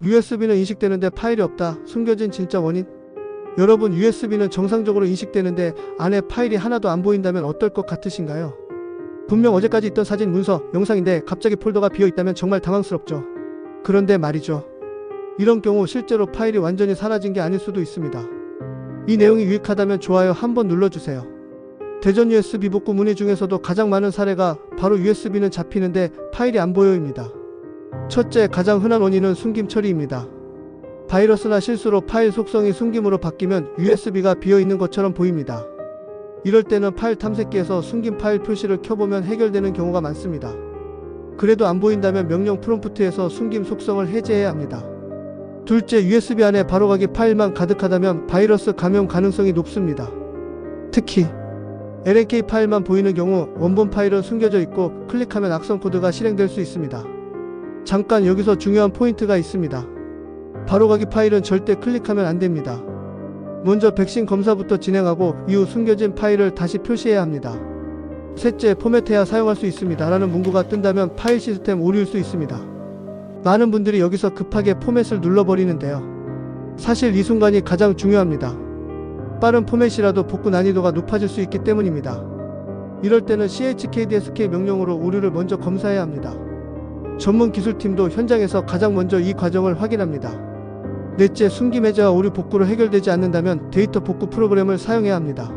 USB는 인식되는데 파일이 없다. 숨겨진 진짜 원인? 여러분, USB는 정상적으로 인식되는데 안에 파일이 하나도 안 보인다면 어떨 것 같으신가요? 분명 어제까지 있던 사진, 문서, 영상인데 갑자기 폴더가 비어 있다면 정말 당황스럽죠. 그런데 말이죠. 이런 경우 실제로 파일이 완전히 사라진 게 아닐 수도 있습니다. 이 내용이 유익하다면 좋아요 한번 눌러주세요. 대전 USB 복구 문의 중에서도 가장 많은 사례가 바로 USB는 잡히는데 파일이 안 보여입니다. 첫째, 가장 흔한 원인은 숨김 처리입니다. 바이러스나 실수로 파일 속성이 숨김으로 바뀌면 USB가 비어 있는 것처럼 보입니다. 이럴 때는 파일 탐색기에서 숨긴 파일 표시를 켜보면 해결되는 경우가 많습니다. 그래도 안 보인다면 명령 프롬프트에서 숨김 속성을 해제해야 합니다. 둘째, USB 안에 바로가기 파일만 가득하다면 바이러스 감염 가능성이 높습니다. 특히 LNK 파일만 보이는 경우 원본 파일은 숨겨져 있고 클릭하면 악성 코드가 실행될 수 있습니다. 잠깐 여기서 중요한 포인트가 있습니다. 바로가기 파일은 절대 클릭하면 안 됩니다. 먼저 백신 검사부터 진행하고 이후 숨겨진 파일을 다시 표시해야 합니다. 셋째, 포맷해야 사용할 수 있습니다 라는 문구가 뜬다면 파일 시스템 오류일 수 있습니다. 많은 분들이 여기서 급하게 포맷을 눌러버리는데요. 사실 이 순간이 가장 중요합니다. 빠른 포맷이라도 복구 난이도가 높아질 수 있기 때문입니다. 이럴 때는 chkdsk 명령으로 오류를 먼저 검사해야 합니다. 전문 기술팀도 현장에서 가장 먼저 이 과정을 확인합니다. 넷째, 숨김 해제와 오류 복구로 해결되지 않는다면 데이터 복구 프로그램을 사용해야 합니다.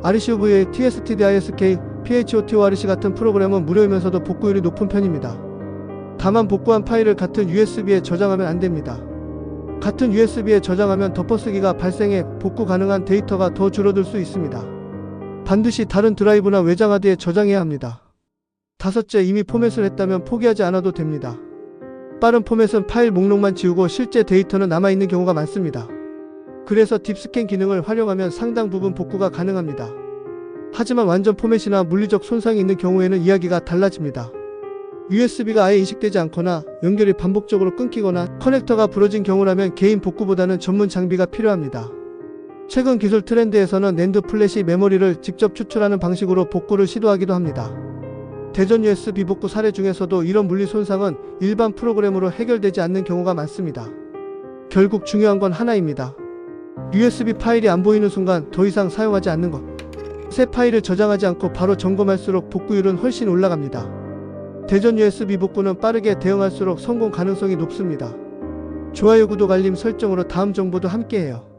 RCUVA, TSTDISK, PHOTORC 같은 프로그램은 무료이면서도 복구율이 높은 편입니다. 다만 복구한 파일을 같은 USB에 저장하면 안 됩니다. 같은 USB에 저장하면 덮어쓰기가 발생해 복구 가능한 데이터가 더 줄어들 수 있습니다. 반드시 다른 드라이브나 외장 하드에 저장해야 합니다. 다섯째, 이미 포맷을 했다면 포기하지 않아도 됩니다. 빠른 포맷은 파일 목록만 지우고 실제 데이터는 남아있는 경우가 많습니다. 그래서 딥스캔 기능을 활용하면 상당 부분 복구가 가능합니다. 하지만 완전 포맷이나 물리적 손상이 있는 경우에는 이야기가 달라집니다. USB가 아예 인식되지 않거나 연결이 반복적으로 끊기거나 커넥터가 부러진 경우라면 개인 복구보다는 전문 장비가 필요합니다. 최근 기술 트렌드에서는 낸드 플래시 메모리를 직접 추출하는 방식으로 복구를 시도하기도 합니다. 대전 USB 복구 사례 중에서도 이런 물리 손상은 일반 프로그램으로 해결되지 않는 경우가 많습니다. 결국 중요한 건 하나입니다. USB 파일이 안 보이는 순간 더 이상 사용하지 않는 것. 새 파일을 저장하지 않고 바로 점검할수록 복구율은 훨씬 올라갑니다. 대전 USB 복구는 빠르게 대응할수록 성공 가능성이 높습니다. 좋아요, 구독, 알림 설정으로 다음 정보도 함께해요.